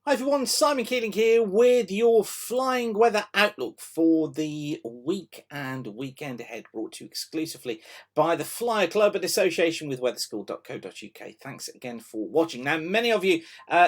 Hi everyone, Simon Keeling here with your flying weather outlook for the week and weekend ahead, brought to you exclusively by the Flyer Club in association with weatherschool.co.uk. Thanks again for watching. Now, many of you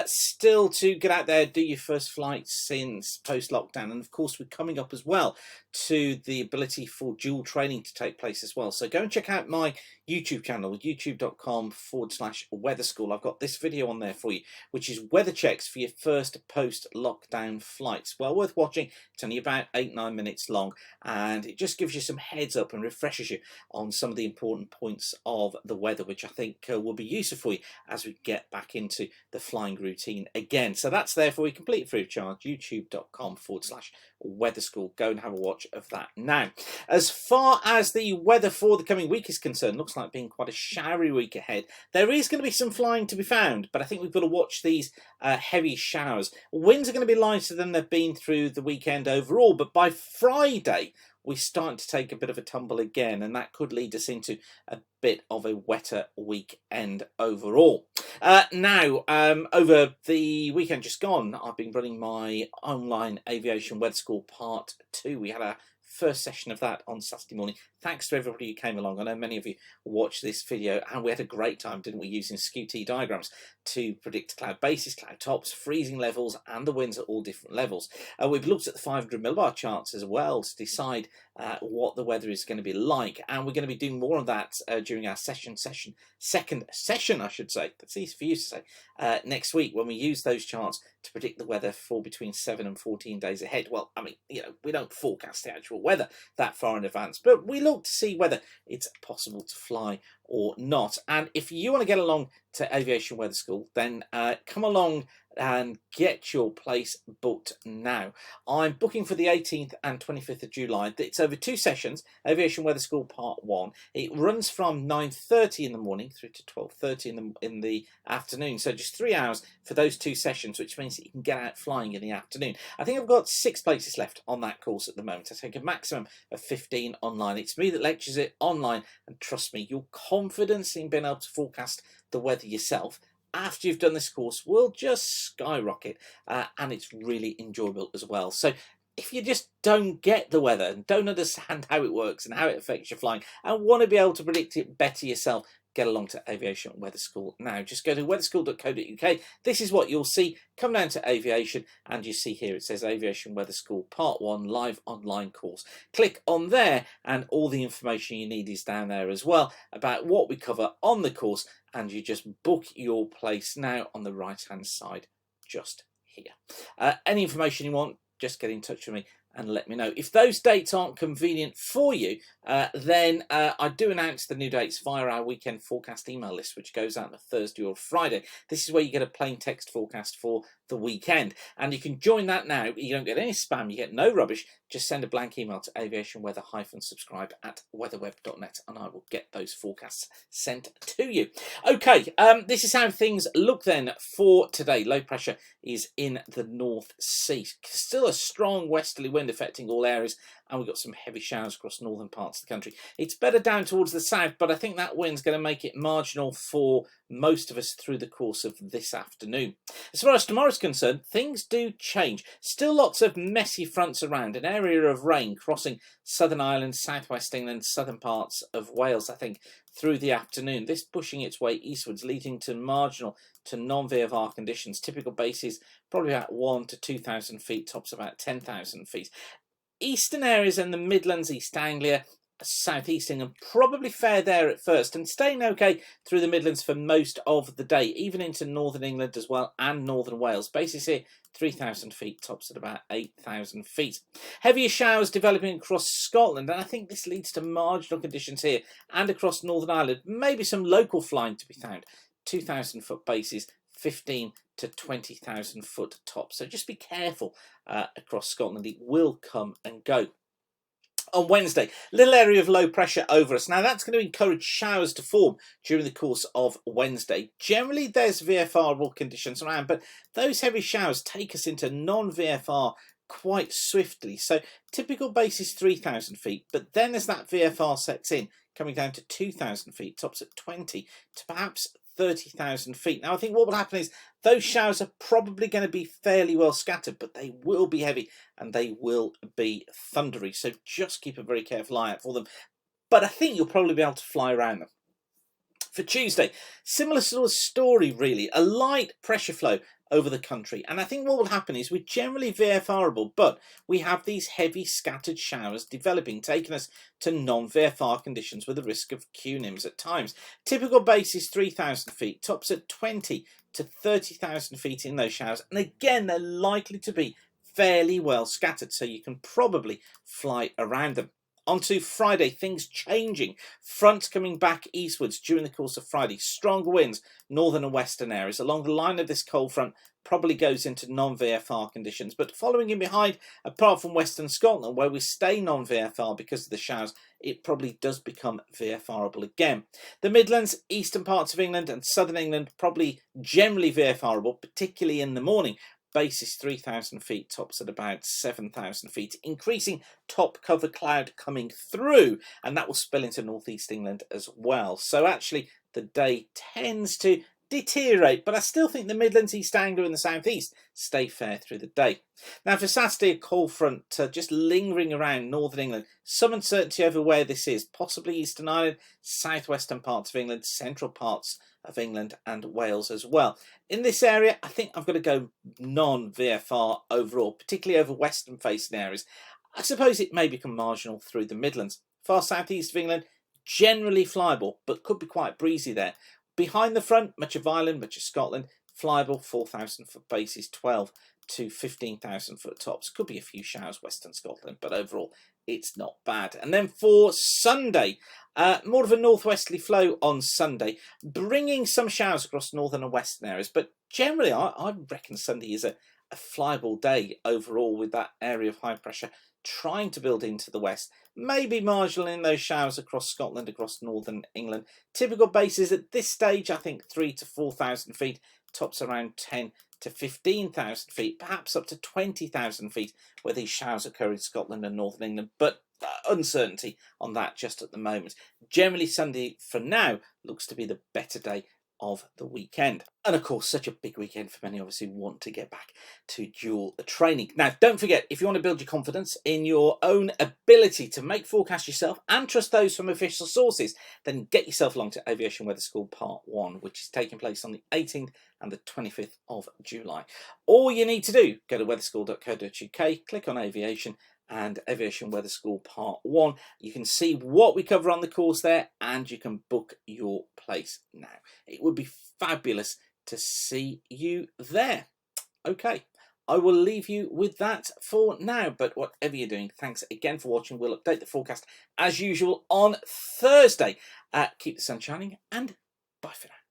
still to get out there, do your first flight since post-lockdown, and of course we're coming up as well to the ability for dual training to take place as well. So go and check out my YouTube channel, youtube.com/weatherschool. I've got this video on there for you, which is weather checks for your first post-lockdown flights. Well worth watching. It's only about 8-9 minutes long, and it just gives you some heads up and refreshes you on some of the important points of the weather, which I think will be useful for you as we get back into the flying routine again. So that's there for you, complete free of charge, youtube.com/weatherschool. Go and have a watch of that. Now, as far as the weather for the coming week is concerned, looks like being quite a showery week ahead. There is going to be some flying to be found, but I think we've got to watch these heavy showers. Winds are going to be lighter than they've been through the weekend overall, but by Friday we're starting to take a bit of a tumble again, and that could lead us into a bit of a wetter weekend overall. Now, over the weekend just gone, I've been running my online aviation weather school part 2. We had our first session of that on Saturday morning. Thanks to everybody who came along. I know many of you watched this video, and we had a great time, didn't we, using SKU-T diagrams to predict cloud bases, cloud tops, freezing levels, and the winds at all different levels. We've looked at the 500 millibar charts as well to decide what the weather is going to be like, and we're going to be doing more of that during our second session, I should say. That's easy for you to say. Next week, when we use those charts to predict the weather for between 7 and 14 days ahead. Well, I mean, you know, we don't forecast the actual weather that far in advance, but we look to see whether it's possible to fly or not. And if you want to get along to Aviation Weather School, then come along and get your place booked now. I'm booking for the 18th and 25th of July. It's over 2 sessions, Aviation Weather School Part 1. It runs from 9:30 in the morning through to 12:30 in the afternoon. So just 3 hours for those 2 sessions, which means that you can get out flying in the afternoon. I think I've got 6 places left on that course at the moment. I take a maximum of 15 online. It's me that lectures it online, and trust me, your confidence in being able to forecast the weather yourself after you've done this course will just skyrocket, and it's really enjoyable as well. So if you just don't get the weather and don't understand how it works and how it affects your flying and want to be able to predict it better yourself, get along to Aviation Weather School now. Just go to weatherschool.co.uk. This is what you'll see. Come down to Aviation, and you see here it says Aviation Weather School Part 1 live online course. Click on there, and all the information you need is down there as well about what we cover on the course, and you just book your place now on the right hand side just here. Any information you want, just get in touch with me and let me know. If those dates aren't convenient for you, then I do announce the new dates via our weekend forecast email list, which goes out on a Thursday or Friday. This is where you get a plain text forecast for the weekend, and you can join that now. You don't get any spam, you get no rubbish. Just send a blank email to aviationweather-subscribe@weatherweb.net, and I will get those forecasts sent to you. Okay, this is how things look then for today. Low pressure is in the North Sea. Still a strong westerly wind affecting all areas, and we've got some heavy showers across northern parts of the country. It's better down towards the south, but I think that wind's going to make it marginal for most of us through the course of this afternoon. As far as tomorrow's concerned, things do change. Still lots of messy fronts around, an area of rain crossing southern Ireland, southwest England, southern parts of Wales, I think, through the afternoon. This pushing its way eastwards, leading to marginal to non-VFR conditions. Typical bases probably about 1 to 2,000 feet, tops about 10,000 feet. Eastern areas in the Midlands, East Anglia, South East England probably fare there at first, and staying okay through the Midlands for most of the day, even into northern England as well and northern Wales. Bases here 3,000 feet, tops at about 8,000 feet. Heavier showers developing across Scotland, and I think this leads to marginal conditions here and across Northern Ireland. Maybe some local flying to be found. 2,000 foot bases, 15 to 20,000 foot tops. So just be careful across Scotland. It will come and go. On Wednesday, little area of low pressure over us. Now that's going to encourage showers to form during the course of Wednesday. Generally there's VFR conditions around, but those heavy showers take us into non-VFR quite swiftly. So typical base is 3,000 feet, but then as that VFR sets in, coming down to 2,000 feet, tops at 20 to perhaps 30,000 feet. Now, I think what will happen is those showers are probably going to be fairly well scattered, but they will be heavy and they will be thundery. So just keep a very careful eye out for them. But I think you'll probably be able to fly around them. For Tuesday, similar sort of story really, a light pressure flow over the country, and I think what will happen is we're generally VFRable, but we have these heavy scattered showers developing, taking us to non-VFR conditions with the risk of QNIMs at times. Typical base is 3,000 feet, tops at 20 to 30,000 feet in those showers, and again they're likely to be fairly well scattered, so you can probably fly around them. On to Friday, things changing. Front coming back eastwards during the course of Friday. Stronger winds, northern and western areas. Along the line of this cold front, probably goes into non-VFR conditions. But following in behind, apart from Western Scotland, where we stay non-VFR because of the showers, it probably does become VFRable again. The Midlands, eastern parts of England and southern England, probably generally VFRable, particularly in the morning. Base is 3,000 feet, tops at about 7,000 feet, increasing top cover cloud coming through, and that will spill into northeast England as well. So actually the day tends to deteriorate, but I still think the Midlands, East Anglia and the southeast stay fair through the day. Now for Saturday, a cold front just lingering around northern England. Some uncertainty over where this is, possibly Eastern Ireland, southwestern parts of England, central parts of England and Wales as well. In this area, I think I've got to go non-VFR overall, particularly over western facing areas. I suppose it may become marginal through the Midlands. Far southeast of England, generally flyable, but could be quite breezy there. Behind the front, much of Ireland, much of Scotland, flyable, 4,000 foot bases, 12 to 15,000 foot tops. Could be a few showers western Scotland, but overall it's not bad. And then for Sunday, more of a northwesterly flow on Sunday, bringing some showers across northern and western areas. But generally, I reckon Sunday is a flyable day overall, with that area of high pressure trying to build into the west. Maybe marginal in those showers across Scotland, across northern England. Typical bases at this stage, I think 3,000 to 4,000 feet, tops around 10 to 15,000 feet, perhaps up to 20,000 feet where these showers occur in Scotland and northern England, but uncertainty on that just at the moment. Generally Sunday for now looks to be the better day of the weekend. And of course, such a big weekend for many obviously want to get back to dual training. Now, don't forget, if you want to build your confidence in your own ability to make forecasts yourself and trust those from official sources, then get yourself along to Aviation Weather School Part 1, which is taking place on the 18th and the 25th of July. All you need to do, go to weatherschool.co.uk, click on Aviation and Aviation Weather School Part 1. You can see what we cover on the course there, and you can book your place now. It would be fabulous to see you there. Okay, I will leave you with that for now, but whatever you're doing, thanks again for watching. We'll update the forecast as usual on Thursday. Keep the sun shining, and bye for now.